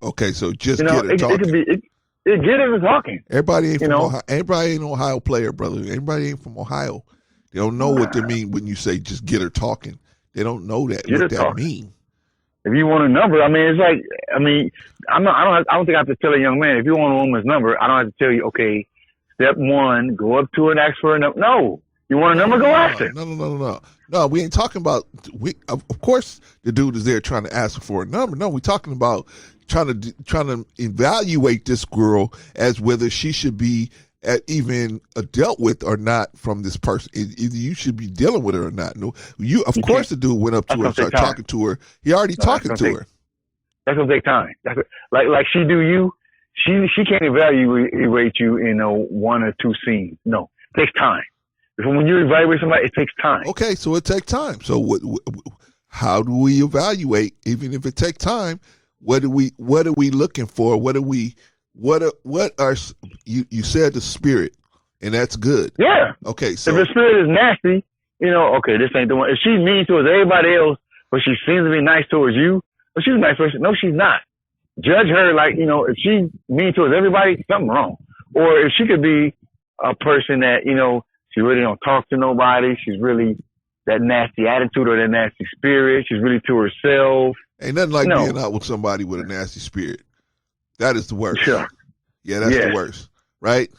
Okay, so just get her talking. It get her talking. Everybody ain't from Ohio. Everybody ain't an Ohio player, brother. Everybody ain't from Ohio. They don't know what they mean when you say just get her talking. They don't know that what that mean. If you want a number, I mean, it's like, I don't think I have to tell a young man, if you want a woman's number, I don't have to tell you, okay, step one, go up to her and ask for a number. No. You want a number, go ask her. No, we ain't talking about, of course the dude is there trying to ask for a number. No, we're talking about trying to evaluate this girl as whether she should be even dealt with or not from this person. Either you should be dealing with her or not. No, of course the dude went up to her and started talking to her. He already talking to her. That's gonna take time. Like she do you. She can't evaluate you in one or two scenes. No, it takes time. When you evaluate somebody, it takes time. Okay, so it takes time. So how do we evaluate? Even if it takes time, what are we looking for? What are you said the spirit, and that's good. Yeah. Okay, so if the spirit is nasty, okay, this ain't the one. If she's mean towards everybody else, but she seems to be nice towards you, but she's a nice person. No, she's not. Judge her like, if she's mean towards everybody, something wrong. Or if she could be a person that, she really don't talk to nobody. She's really that nasty attitude or that nasty spirit. She's really to herself. Ain't nothing like being out with somebody with a nasty spirit. That is the worst. Sure. Yeah, that's the worst, right?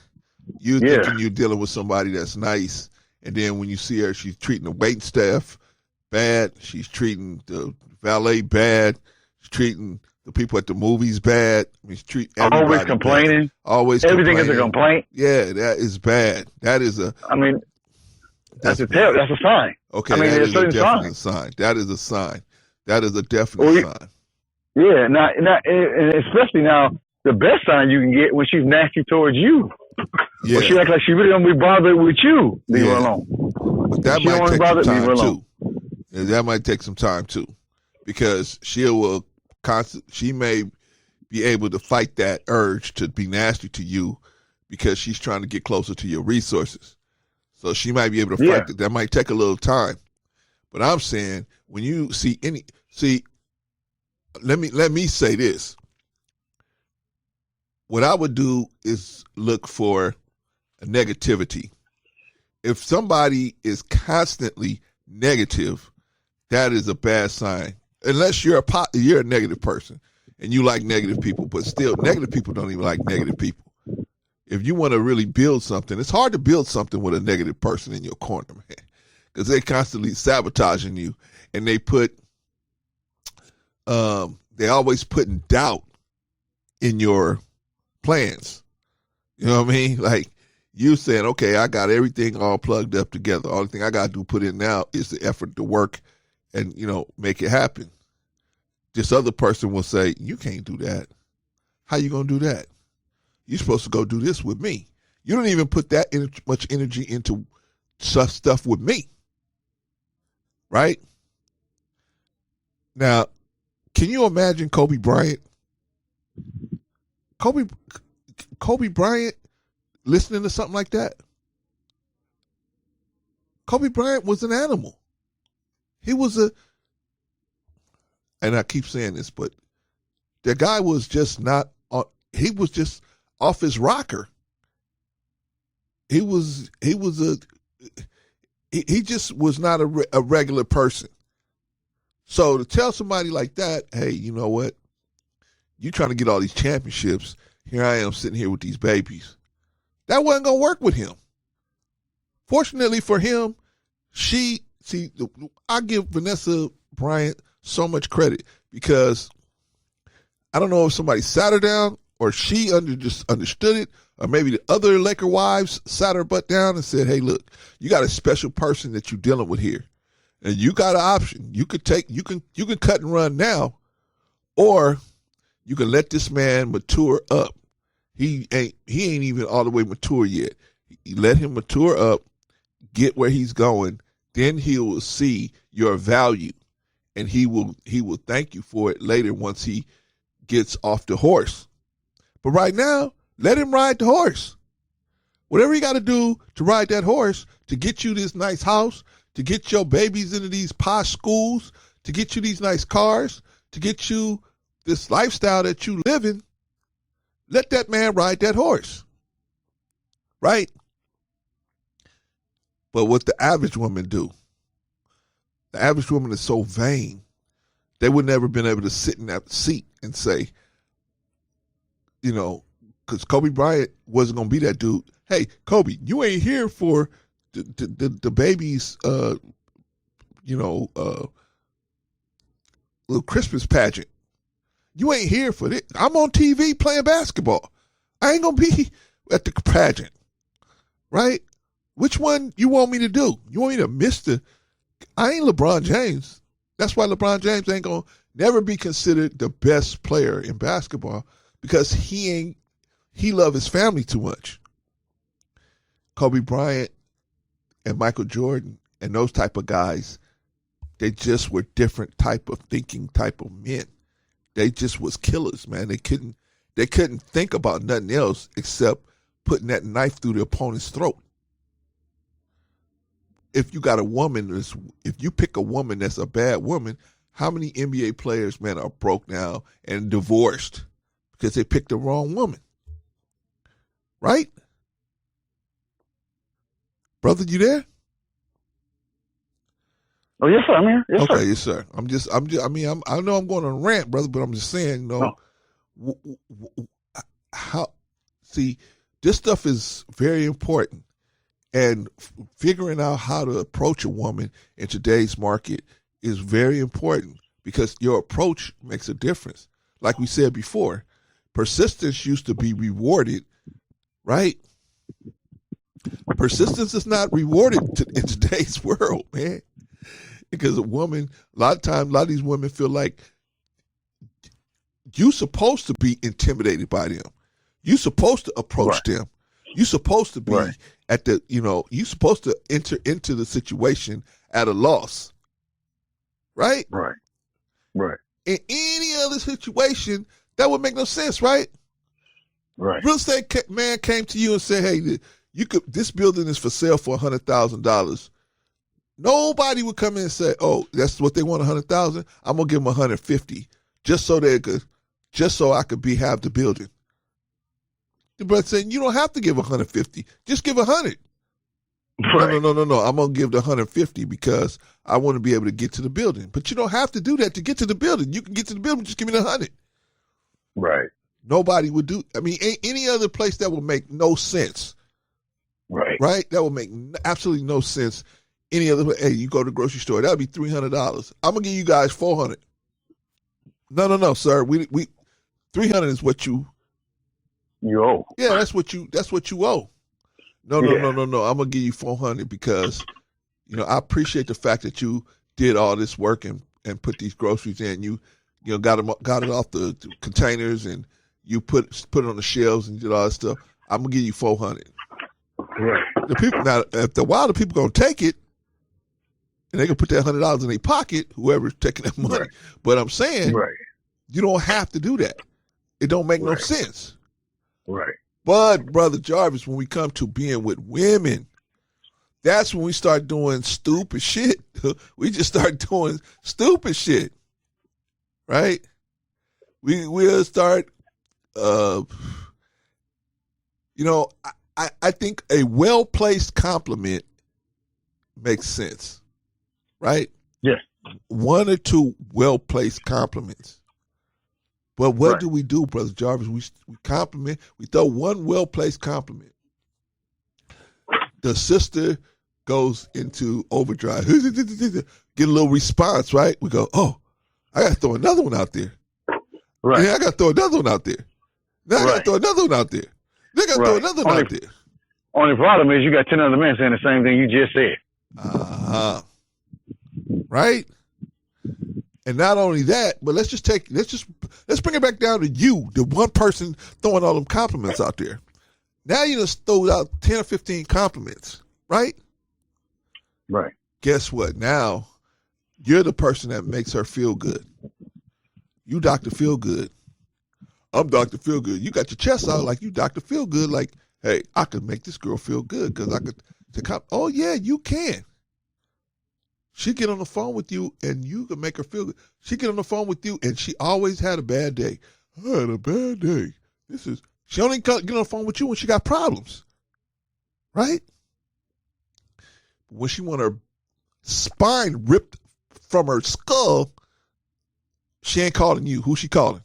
You thinking you're dealing with somebody that's nice, and then when you see her, she's treating the wait staff bad. She's treating the valet bad. She's treating the people at the movies bad. I mean, she's treating everybody always complaining. Bad. Always everything complaining. is a complaint. Yeah, that is bad. That is a. I mean, that's a sign. Okay, I mean, that is a definite sign. That is a sign. That is a definite sign. Yeah, now, and especially now, the best sign you can get when she's nasty towards you. Yeah. Or she acts like she really don't be bothered with you. Leave her alone. But that might take some time too. Yeah, that might take some time too, because she may be able to fight that urge to be nasty to you because she's trying to get closer to your resources. So she might be able to fight that. That might take a little time. But I'm saying when you let me say this. What I would do is look for a negativity. If somebody is constantly negative, that is a bad sign. Unless you're a negative person and you like negative people, but still negative people don't even like negative people. If you want to really build something, it's hard to build something with a negative person in your corner, man, because they're constantly sabotaging you, and they always putting doubt in your plans. You know what I mean? Like you saying, okay, I got everything all plugged up together. Only thing I got to put in now is the effort to work and, make it happen. This other person will say, you can't do that. How you going to do that? You're supposed to go do this with me. You don't even put that much energy into stuff with me. Right? Now, can you imagine Kobe Bryant? Kobe Bryant listening to something like that? Kobe Bryant was an animal. He was and I keep saying this, but the guy was just not, he was just off his rocker. He just was not a regular person. So to tell somebody like that, hey, you know what? You trying to get all these championships. Here I am sitting here with these babies. That wasn't going to work with him. Fortunately for him, I give Vanessa Bryant so much credit because I don't know if somebody sat her down or she just understood it, or maybe the other Laker wives sat her butt down and said, hey, look, you got a special person that you're dealing with here. And you got an option. You can cut and run now, or you can let this man mature up. He ain't even all the way mature yet. You let him mature up, get where he's going, then he will see your value, and he will thank you for it later once he gets off the horse. But right now, let him ride the horse. Whatever you got to do to ride that horse, to get you this nice house, to get your babies into these posh schools, to get you these nice cars, to get you this lifestyle that you live in, let that man ride that horse. Right? But what the average woman do, the average woman is so vain, they would never been able to sit in that seat and say, you know, because Kobe Bryant wasn't going to be that dude. Hey, Kobe, you ain't here for the baby's, little Christmas pageant. You ain't here for this. I'm on TV playing basketball. I ain't going to be at the pageant. Right? Which one you want me to do? You want me to miss I ain't LeBron James. That's why LeBron James ain't going to never be considered the best player in basketball, because he love his family too much. Kobe Bryant and Michael Jordan and those type of guys, they just were different type of thinking type of men. They just was killers, man. They couldn't think about nothing else except putting that knife through the opponent's throat. If you got a woman, if you pick a woman that's a bad woman, how many NBA players, man, are broke now and divorced because they picked the wrong woman? Right? Brother, you there? Oh, yes, sir. I'm here. Yes, okay, sir. Yes, sir. I know I'm going on a rant, brother, but I'm just saying, this stuff is very important. And figuring out how to approach a woman in today's market is very important, because your approach makes a difference. Like we said before, persistence used to be rewarded, right? Persistence is not rewarded in today's world, man. Because a lot of these women feel like you're supposed to be intimidated by them. You're supposed to approach them. You're supposed to be you're supposed to enter into the situation at a loss. Right? Right. In any other situation, that would make no sense, right? Right. Real estate man came to you and said, hey, this building is for sale for $100,000. Nobody would come in and say, oh, that's what they want, $100,000. I'm going to give them $150 just so I could have the building. The brother saying, you don't have to give $150. Just give $100. Right. No. I'm going to give the $150 because I want to be able to get to the building. But you don't have to do that to get to the building. You can get to the building, just give me the $100. Right. Nobody would do, any other place that would make no sense. Right. Right? That would make absolutely no sense. Any other, hey, you go to the grocery store, that would be $300. I'm going to give you guys $400. No, sir. We 300 is what you owe. Yeah, that's what you owe. No. I'm gonna give you $400 because, I appreciate the fact that you did all this work and put these groceries in. You got it off the containers and you put it on the shelves and did all that stuff. I'm gonna give you $400. Right. The people now, after a while, the people gonna take it and they can put that $100 in their pocket. Whoever's taking that money. Right. But I'm saying, you don't have to do that. It don't make no sense. Right. But, Brother Jarvis, when we come to being with women, that's when we start doing stupid shit. We just start doing stupid shit. Right? We'll start, I think a well-placed compliment makes sense. Right? Yes. One or two well-placed compliments. But what do we do, Brother Jarvis? We compliment. We throw one well-placed compliment. The sister goes into overdrive. Get a little response, right? We go, oh, I got to throw another one out there. Right. Yeah, I got to throw another one out there. Now I got to throw another one out there. Then I got to throw another one out there. Only problem is you got 10 other men saying the same thing you just said. Right? And not only that, but let's bring it back down to you, the one person throwing all them compliments out there. Now you just throw out 10 or 15 compliments, right? Right. Guess what? Now you're the person that makes her feel good. You Dr. Feel Good. I'm Dr. Feel Good. You got your chest out like you Dr. Feel Good, like, hey, I could make this girl feel good because I could. Oh, yeah, you can. She get on the phone with you and you can make her feel good. She get on the phone with you and she always had a bad day. I had a bad day. She only get on the phone with you when she got problems. Right? When she want her spine ripped from her skull, she ain't calling you. Who she calling?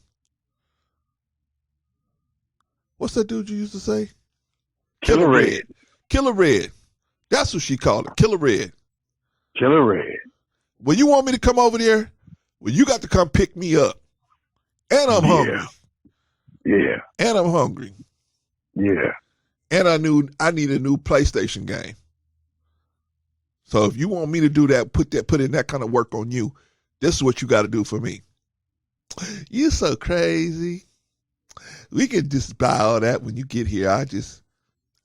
What's that dude you used to say? Killer Red. Killer Red. That's what she called it. Killer Red. Killer Red. Well, you want me to come over there? Well, you got to come pick me up. And I'm hungry. Yeah. And I'm hungry. Yeah. And I need a new PlayStation game. So if you want me to do that, put in that kind of work on you, this is what you got to do for me. You so crazy. We can just buy all that when you get here. I just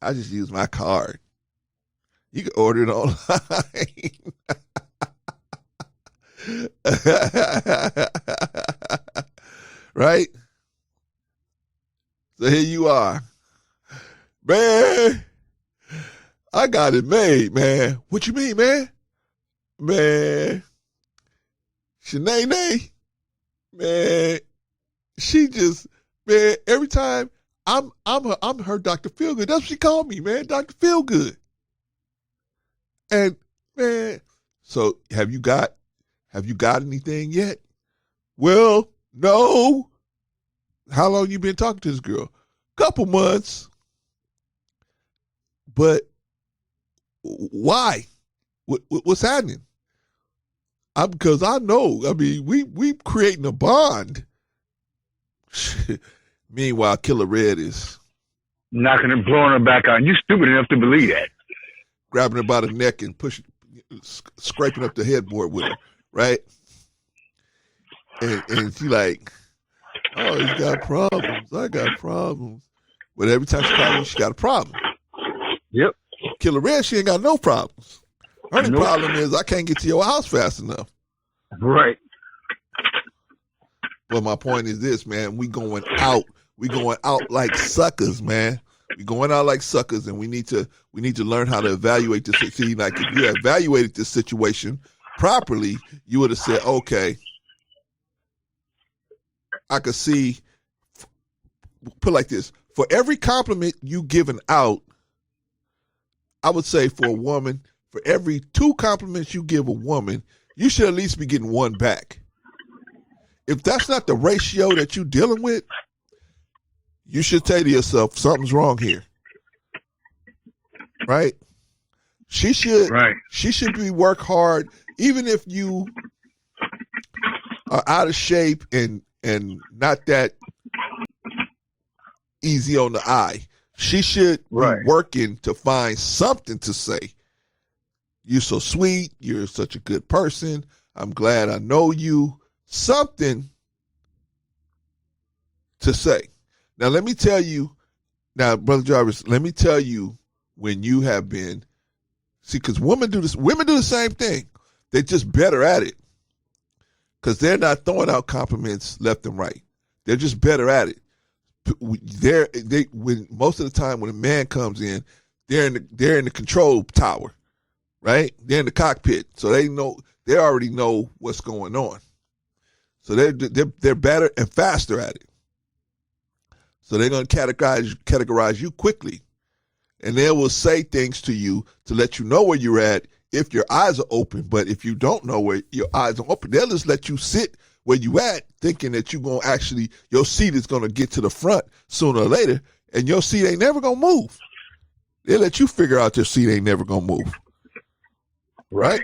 use my card. You can order it online. Right? So here you are. Man, I got it made, man. What you mean, man? Man, Shanae, man, she just, man, every time I'm her Dr. Feelgood. That's what she called me, man, Dr. Feelgood. And man, so have you got anything yet? Well, no. How long you been talking to this girl? Couple months. But why? What's happening? Because I know. I mean, we creating a bond. Meanwhile, Killer Red is knocking and blowing her back out. You stupid enough to believe that. Grabbing her by the neck and scraping up the headboard with her, right? And she like, oh, he's got problems. I got problems. But every time she calls me, she got a problem. Yep. Killer Red, she ain't got no problems. Her only problem is I can't get to your house fast enough. Right. But my point is this, man. We going out like suckers, man. We going out like suckers, and we need to learn how to evaluate this. See, like if you evaluated this situation properly, you would have said, okay, I could see. Put it like this: for every compliment you given out, I would say for a woman, for every 2 compliments you give a woman, you should at least be getting 1 back. If that's not the ratio that you're dealing with, you should say to yourself, something's wrong here. Right? She should be work hard, even if you are out of shape and not that easy on the eye. She should be working to find something to say. You're so sweet. You're such a good person. I'm glad I know you. Something to say. Now, let me tell you, Brother Jarvis, let me tell you when you have been, see, because women do the same thing. They're just better at it because they're not throwing out compliments left and right. They're just better at it. When most of the time when a man comes in, they're in the control tower, right? They're in the cockpit, so they already know what's going on. So they're better and faster at it. So they're going to categorize you quickly, and they will say things to you to let you know where you're at if your eyes are open. But if you don't know where your eyes are open, they'll just let you sit where you at, thinking that you're going to actually, your seat is going to get to the front sooner or later, and your seat ain't never going to move. They'll let you figure out your seat ain't never going to move. Right?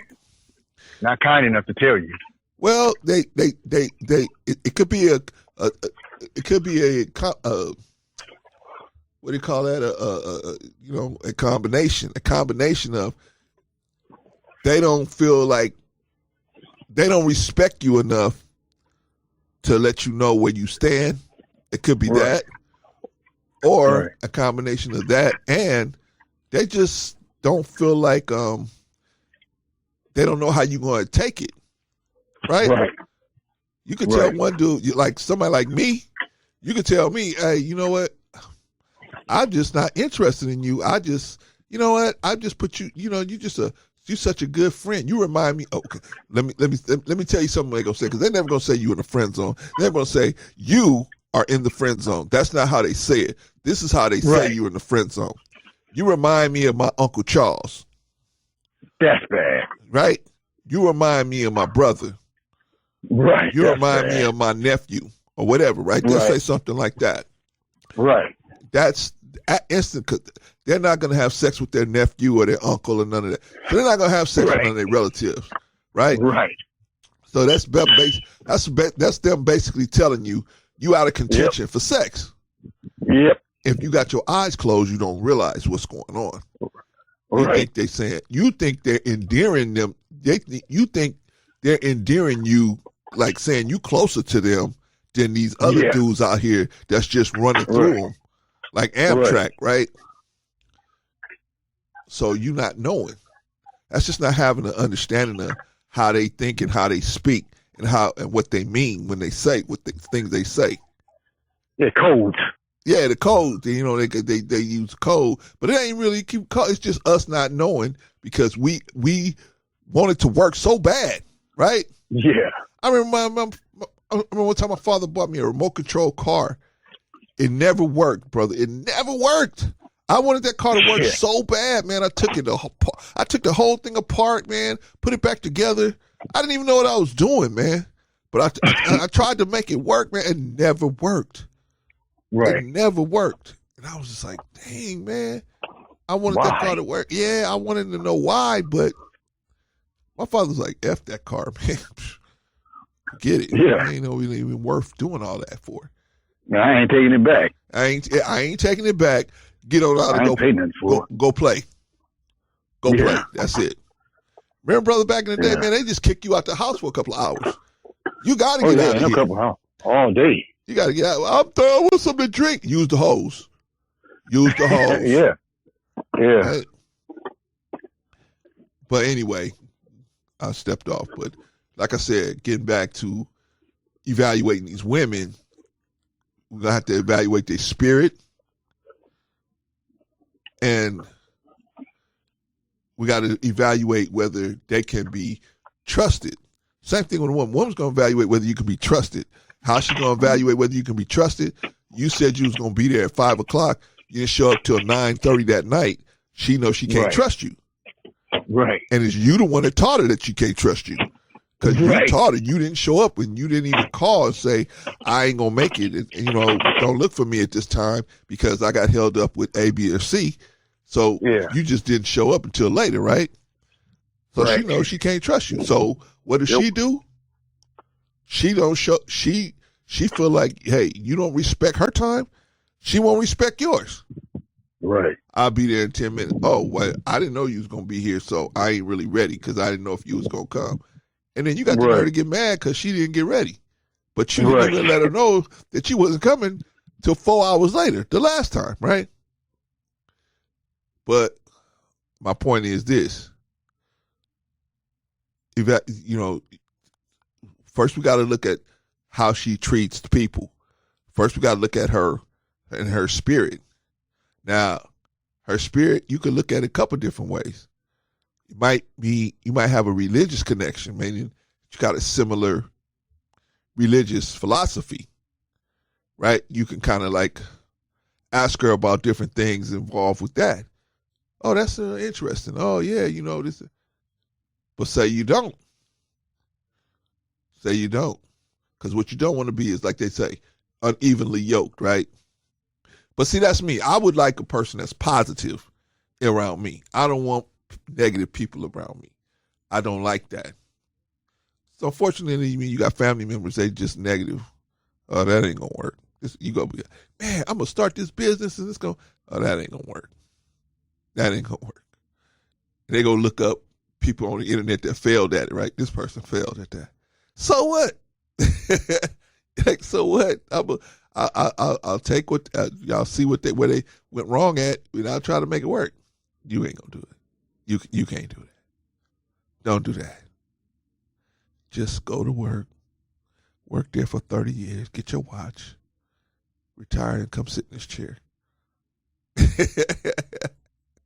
Not kind enough to tell you. Well, it could be a it could be what do you call that? A combination of they don't feel like they don't respect you enough to let you know where you stand. It could be that, or a combination of that, and they just don't feel like they don't know how you're going to take it, right? Right. You could tell one dude, like somebody like me, you could tell me, hey, you know what? I'm just not interested in you. I just, you know what? I just put you, you're such a good friend. You remind me. Okay, let me tell you something they're gonna say, because they're never gonna say you in the friend zone. They're gonna say you are in the friend zone. That's not how they say it. This is how they say you in the friend zone. You remind me of my Uncle Charles. That's bad. Right? You remind me of my brother. Right. You remind me of my nephew or whatever, right? They'll say something like that. Right. That's at instant, because they're not going to have sex with their nephew or their uncle or none of that. So they're not going to have sex with none of their relatives, right? Right. So that's them basically telling you out of contention for sex. Yep. If you got your eyes closed, you don't realize what's going on. You think they're endearing them. You think they're endearing you, like saying you closer to them than these other dudes out here that's just running through them, like Amtrak, right? So you not knowing. That's just not having an understanding of how they think and how they speak and what they mean when they say what the things they say. Yeah, code. Yeah, the code. They use code, but it ain't really code. It's just us not knowing because we want it to work so bad, right? Yeah. I remember one time my father bought me a remote control car. It never worked, brother. It never worked. I wanted that car to work so bad, man. I took the whole thing apart, man. Put it back together. I didn't even know what I was doing, man. But I tried to make it work, man. It never worked. Right. It never worked. And I was just like, dang, man. I wanted that car to work. Yeah, I wanted to know why, but my father was like, F that car, man. Get it. Yeah. Ain't even worth doing all that for. Man, I ain't taking it back. I ain't taking it back. Get on out and go play. Go play. That's it. Remember, brother, back in the day, man, they just kick you out the house for a couple of hours. You got to get out of here. All day. You got to get out. I'm done. Want something to drink? Use the hose. Yeah. Right? But anyway, I stepped off. But like I said, getting back to evaluating these women, we're going to have to evaluate their spirit. And we got to evaluate whether they can be trusted. Same thing with a woman. Woman's going to evaluate whether you can be trusted. How's she going to evaluate whether you can be trusted? You said you was going to be there at 5 o'clock. You didn't show up till 9:30 that night. She knows she can't trust you. Right. And it's you the one that taught her that she can't trust you. Because you taught her. You didn't show up and you didn't even call and say, I ain't going to make it. And, don't look for me at this time because I got held up with A, B, or C. So you just didn't show up until later, right? So she knows she can't trust you. So what does she do? She don't show. She feel like, hey, you don't respect her time. She won't respect yours. Right. I'll be there in 10 minutes. Oh, well, I didn't know you was gonna be here, so I ain't really ready because I didn't know if you was gonna come. And then you got the nerve to get mad because she didn't get ready, but you didn't even let her know that she wasn't coming till 4 hours later, the last time, right? But my point is this: first we got to look at how she treats the people. First we got to look at her and her spirit. Now, her spirit, you could look at it a couple different ways. You might have a religious connection, meaning you got a similar religious philosophy, right? You can kind of like ask her about different things involved with that. Oh, that's interesting. Oh, yeah, this. But say you don't. Say you don't. Because what you don't want to be is, like they say, unevenly yoked, right? But see, that's me. I would like a person that's positive around me. I don't want negative people around me. I don't like that. So unfortunately, you got family members, they just negative. Oh, that ain't gonna work. You gonna be, man, I'm gonna start this business and it's gonna, oh, that ain't gonna work. That ain't gonna work. And they go look up people on the internet that failed at it, right? This person failed at that. So what? Like, so what? I'll take what y'all see where they went wrong at, and I'll try to make it work. You ain't gonna do it. You can't do that. Don't do that. Just go to work there for 30 years, get your watch, retire, and come sit in this chair.